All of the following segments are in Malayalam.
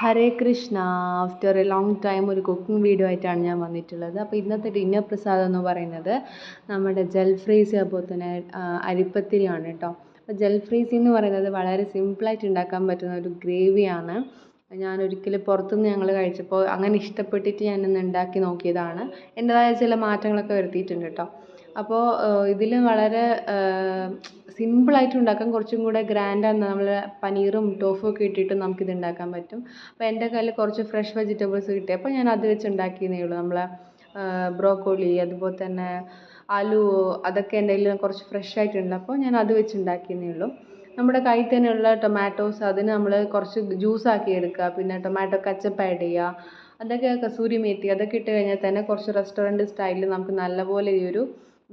Hare Krishna. After A long time ഒരു കുക്കിംഗ് വീഡിയോ ആയിട്ടാണ് ഞാൻ വന്നിട്ടുള്ളത്. അപ്പോൾ ഇന്നത്തെ ഡിന്നർ പ്രസാദം എന്ന് പറയുന്നത് നമ്മുടെ ജൽഫ്രീസി അതുപോലെ തന്നെ അരിപ്പത്തിരിയാണ് കേട്ടോ. അപ്പോൾ ജൽഫ്രീസി എന്ന് പറയുന്നത് വളരെ സിമ്പിളായിട്ട് ഉണ്ടാക്കാൻ പറ്റുന്ന ഒരു ഗ്രേവിയാണ്. ഞാനൊരിക്കൽ പുറത്തുനിന്ന് ഞങ്ങൾ കഴിച്ചപ്പോൾ അങ്ങനെ ഇഷ്ടപ്പെട്ടിട്ട് ഞാനൊന്ന് ഉണ്ടാക്കി നോക്കിയതാണ്. എൻ്റെതായ ചില മാറ്റങ്ങളൊക്കെ വരുത്തിയിട്ടുണ്ട് കേട്ടോ. അപ്പോൾ ഇതിൽ വളരെ സിമ്പിളായിട്ട് ഉണ്ടാക്കാം. കുറച്ചും കൂടെ ഗ്രാൻഡാണ്. നമ്മൾ പനീറും ടോഫും ഒക്കെ ഇട്ടിട്ട് നമുക്കിത് ഉണ്ടാക്കാൻ പറ്റും. അപ്പോൾ എൻ്റെ കയ്യിൽ കുറച്ച് ഫ്രഷ് വെജിറ്റബിൾസ് കിട്ടിയപ്പോൾ ഞാൻ അത് വെച്ച് ഉണ്ടാക്കിയെന്നേ ഉള്ളൂ. നമ്മളെ ബ്രോക്കോളി അതുപോലെ തന്നെ ആലു അതൊക്കെ എൻ്റെ കയ്യിൽ കുറച്ച് ഫ്രഷ് ആയിട്ടുണ്ട്. അപ്പോൾ ഞാൻ അത് വെച്ച് ഉണ്ടാക്കിയെന്നേ ഉള്ളൂ. നമ്മുടെ കയ്യിൽ തന്നെയുള്ള ടൊമാറ്റോസ് അതിന് നമ്മൾ കുറച്ച് ജ്യൂസാക്കി എടുക്കുക. പിന്നെ ടൊമാറ്റോ കച്ചപ്പ് ആഡ് ചെയ്യുക. അതൊക്കെ കസൂരി മേത്തി അതൊക്കെ ഇട്ട് കഴിഞ്ഞാൽ തന്നെ കുറച്ച് റെസ്റ്റോറൻറ്റ് സ്റ്റൈലിൽ നമുക്ക് നല്ലപോലെ ഈ ഒരു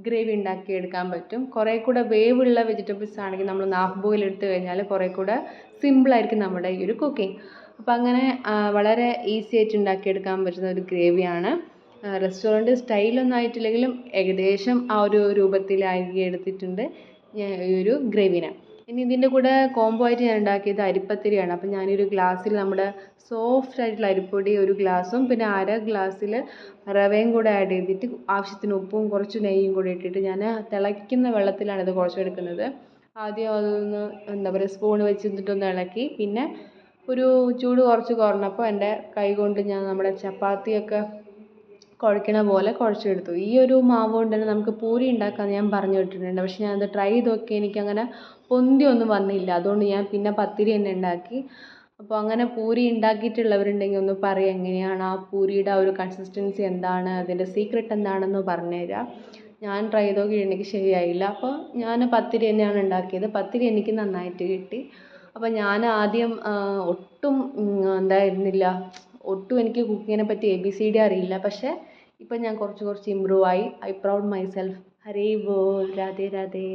ഗ്രേവി ഉണ്ടാക്കിയെടുക്കാൻ പറ്റും. കുറേ കൂടെ വേവുള്ള വെജിറ്റബിൾസ് ആണെങ്കിൽ നമ്മൾ ഹാഫ് ബോയിൽ എടുത്തു കഴിഞ്ഞാൽ കുറേ കൂടെ സിമ്പിളായിരിക്കും നമ്മുടെ ഈ ഒരു കുക്കിംഗ്. അപ്പോൾ അങ്ങനെ വളരെ ഈസി ആയിട്ട് ഉണ്ടാക്കിയെടുക്കാൻ പറ്റുന്ന ഒരു ഗ്രേവിയാണ്. റെസ്റ്റോറൻറ്റ് സ്റ്റൈലൊന്നും ആയിട്ടില്ലെങ്കിലും ഏകദേശം ആ ഒരു രൂപത്തിലാക്കി എടുത്തിട്ടുണ്ട് ഈ ഒരു ഗ്രേവിനെ. ഇനി ഇതിൻ്റെ കൂടെ കോംബോ ആയിട്ട് ഞാൻ ഉണ്ടാക്കിയത് അരിപ്പത്തിരിയാണ്. അപ്പോൾ ഞാനൊരു ഗ്ലാസ്സിൽ നമ്മുടെ സോഫ്റ്റ് ആയിട്ടുള്ള അരിപ്പൊടി ഒരു ഗ്ലാസ്സും പിന്നെ അര ഗ്ലാസ്സിൽ റവയും കൂടെ ആഡ് ചെയ്തിട്ട് ആവശ്യത്തിന് ഉപ്പും കുറച്ച് നെയ്യും കൂടി ഇട്ടിട്ട് ഞാൻ തിളയ്ക്കുന്ന വെള്ളത്തിലാണ് ഇത് കുഴച്ചെടുക്കുന്നത്. ആദ്യം അതൊന്ന് എന്താ പറയുക സ്പൂൺ വെച്ചിട്ടൊന്ന് ഇളക്കി പിന്നെ ഒരു ചൂട് കുറച്ച് കുറഞ്ഞപ്പോൾ എൻ്റെ കൈ കൊണ്ട് ഞാൻ നമ്മുടെ ചപ്പാത്തിയൊക്കെ കുഴക്കണ പോലെ കുഴച്ചെടുത്തു. ഈ ഒരു മാവ് കൊണ്ട് തന്നെ നമുക്ക് പൂരി ഉണ്ടാക്കാമെന്ന് ഞാൻ പറഞ്ഞു കേട്ടിട്ടുണ്ട്. പക്ഷേ ഞാനത് ട്രൈ ചെയ്ത് നോക്കി എനിക്കങ്ങനെ പൊന്തിയൊന്നും വന്നില്ല. അതുകൊണ്ട് ഞാൻ പിന്നെ പത്തിരി തന്നെ ഉണ്ടാക്കി. അപ്പോൾ അങ്ങനെ പൂരി ഉണ്ടാക്കിയിട്ടുള്ളവരുണ്ടെങ്കിൽ ഒന്ന് പറയുക എങ്ങനെയാണ് ആ പൂരിയുടെ ആ ഒരു കൺസിസ്റ്റൻസി എന്താണ്, അതിൻ്റെ സീക്രട്ട് എന്താണെന്ന് പറഞ്ഞു തരാം. ഞാൻ ട്രൈ ചെയ്ത് നോക്കി എനിക്ക് ശരിയായില്ല. അപ്പോൾ ഞാൻ പത്തിരി തന്നെയാണ് ഉണ്ടാക്കിയത്. പത്തിരി എനിക്ക് നന്നായിട്ട് കിട്ടി. അപ്പോൾ ഞാൻ ആദ്യം ഒട്ടും എന്തായിരുന്നില്ല, ഒട്ടും എനിക്ക് കുക്കിങ്ങിനെ പറ്റി ABCD അറിയില്ല. പക്ഷേ ഇപ്പം ഞാൻ കുറച്ച് ഇമ്പ്രൂവ് ആയി. I proud my self. Hare ball. Radhe Radhe.